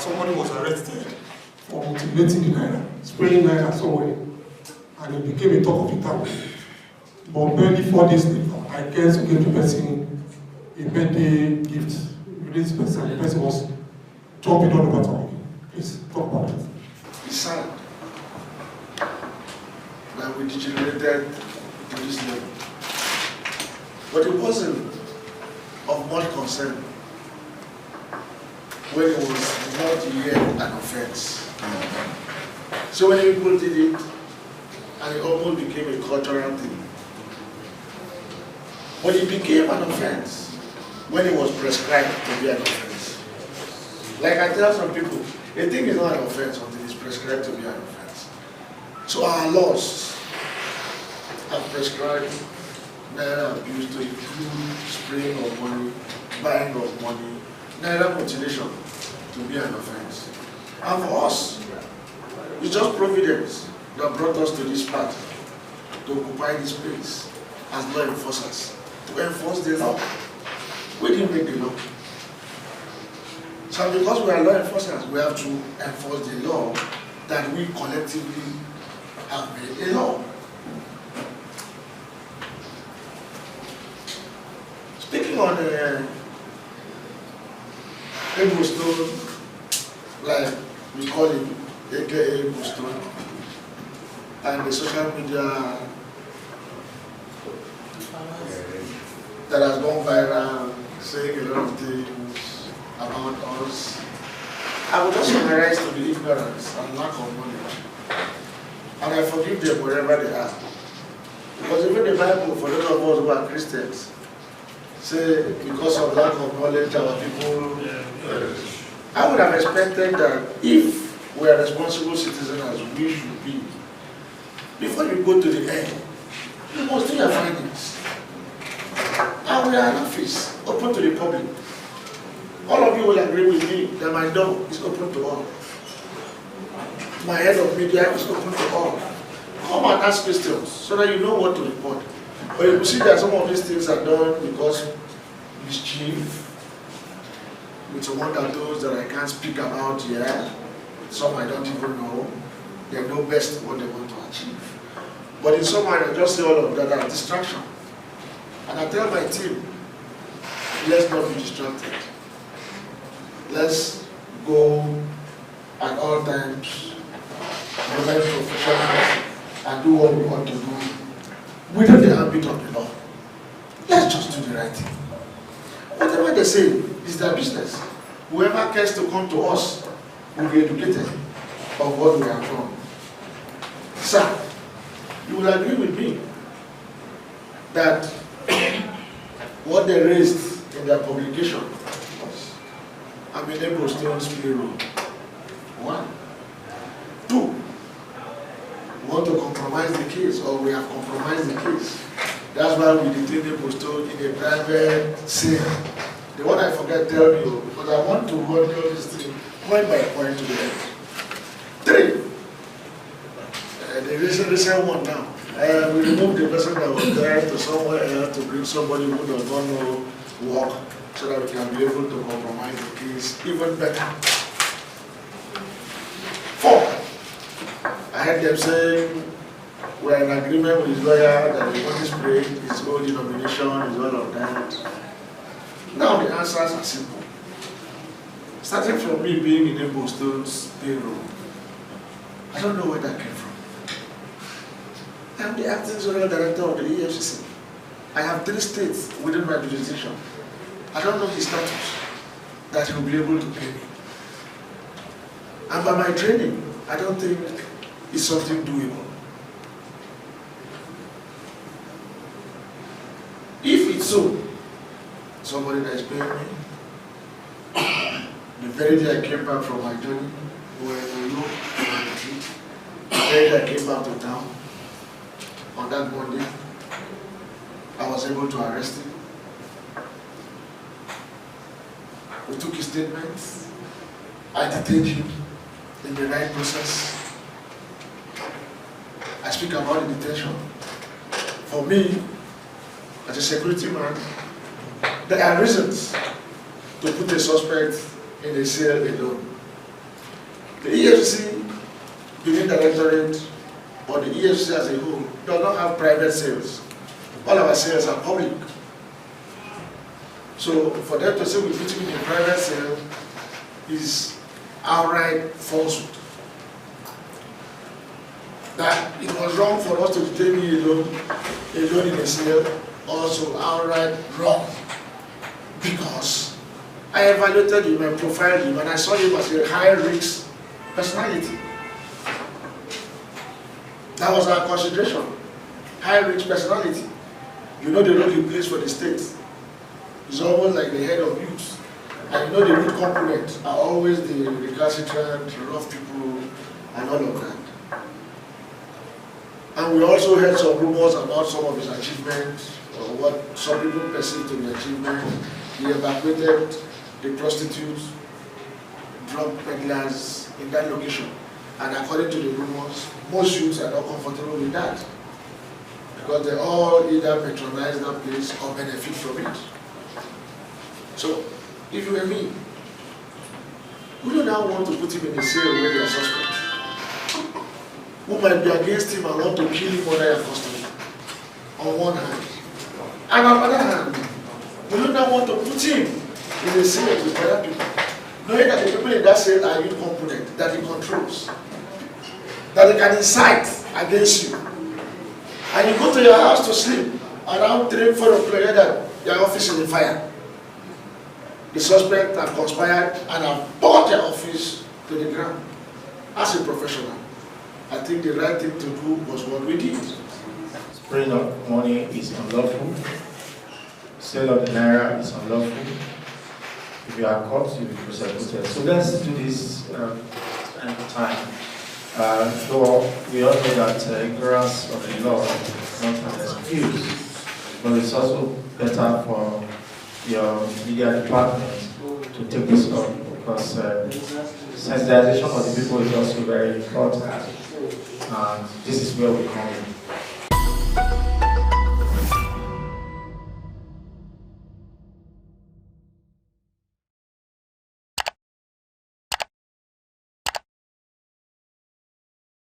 somebody was arrested for mutilating the naira, spraying naira somewhere, and it became a talk of the town. But barely 4 days later, I guess we gave the person a birthday gift. This person, the person was jumping all over town. Please talk about it. It's sad that we degenerated to this level. But it wasn't of much concern when it was not yet an offense. So many people did it, and it almost became a cultural thing. But it became an offense when it was prescribed to be an offense. Like I tell some people, a thing is not an offense until it's prescribed to be an offense. So our laws have prescribed naira abuse to include spraying of money, buying of money, naira mutilation to be an offense. And for us, it's just providence that brought us to this part, to occupy this place as law enforcers, to enforce the law. We didn't make the law. So because we are law enforcers, we have to enforce the law that we collectively have made a law. Speaking on Ebo Stone, like we call him, aka Ebo Stone, and the social media that has gone viral, saying a lot of things about us. I would just summarize to the ignorance and lack of knowledge. And I forgive them wherever they are. Because even the Bible, for those of us who are Christians, say because of lack of knowledge, our people. I would have expected that if we are responsible citizens as we should be, before you go to the end, you must do your findings. And we are an office open to the public. All of you will agree with me that my door is open to all. My head of media is open to all. Come and ask questions so that you know what to report. But you see that some of these things are done because mischief, with some other those that I can't speak about here. Some I don't even know. They know best what they want to achieve. But in some way, I just say all of that are distraction. And I tell my team, let's not be distracted. Let's go at all times, remain professional, and do what we want to do within the ambit of the law. Let's just do the right thing. Whatever they say is their business. Whoever cares to come to us will be educated of what we have done. Sir, you will agree with me that what they raised in their publication was, I'm in Ebo Stone's payroll. 1. 2. We want to compromise the case, or we have compromised the case. That's why we detained Ebo Stone in a private sale. The one I forget tell you, because I want to run all this thing point by point to the end. 3. The recent one now. We removed the person that was there to somewhere else to bring somebody who does not know work, so that we can be able to compromise the case even better. 4. I heard them saying we're in agreement with his lawyer that the money spread, his own denomination, is all of that. Now the answers are simple. Starting from me being in Ebo Stone's payroll, I don't know where that came from. I'm the acting general director of the EFCC. I have 3 states within my jurisdiction. I don't know his status that he will be able to pay me. And by my training, I don't think it's something doable. If it's so, somebody that is paying me, the very day I came back from my journey, we were in New York, the very day I came back to town, on that Monday, I was able to arrest him. We took his statements. I detained him in the right process. I speak about the detention. For me, as a security man, there are reasons to put a suspect in a cell alone. The EFCC, Benin Directorate, or the EFCC as a whole, does not have private sales. All our sales are public. So for them to say we're putting in a private sale is outright falsehood. That it was wrong for us to take me alone in a sale, also outright wrong. Because I evaluated him and profiled him, and I saw him as a high-risk personality. That was our consideration. High-risk personality. You know the role he plays for the state. He's almost like the head of youth. And you know the root component are always the recalcitrant, rough people, and all of that. And we also heard some rumors about some of his achievements, or what some people perceive to be achievements. He evacuated the prostitutes, drug peddlers in that location. And according to the rumors, most youths are not comfortable with that. Because they all either patronize that place or benefit from it. So, if you were me, we do not want to put him in a cell where they are suspects. Who might be against him and want to kill him under your custody, on one hand. And on the other hand, we do not want to put him in a cell with other people, knowing that the people in that cell are youth component, that he controls, that they can incite against you. And you go to your house to sleep, around 3, 4 o'clock, that your office is on fire. The suspect have conspired and have brought their office to the ground. As a professional, I think the right thing to do was what we did. Spraying of money is unlawful. Sale of the naira is unlawful. If you are caught, you'll be prosecuted. So let's do this at time. Though we all know that ignorance of the law is not an excuse, but it's also better for your media department to take this up, because sensitization of the people is also very important, and this is where we come in.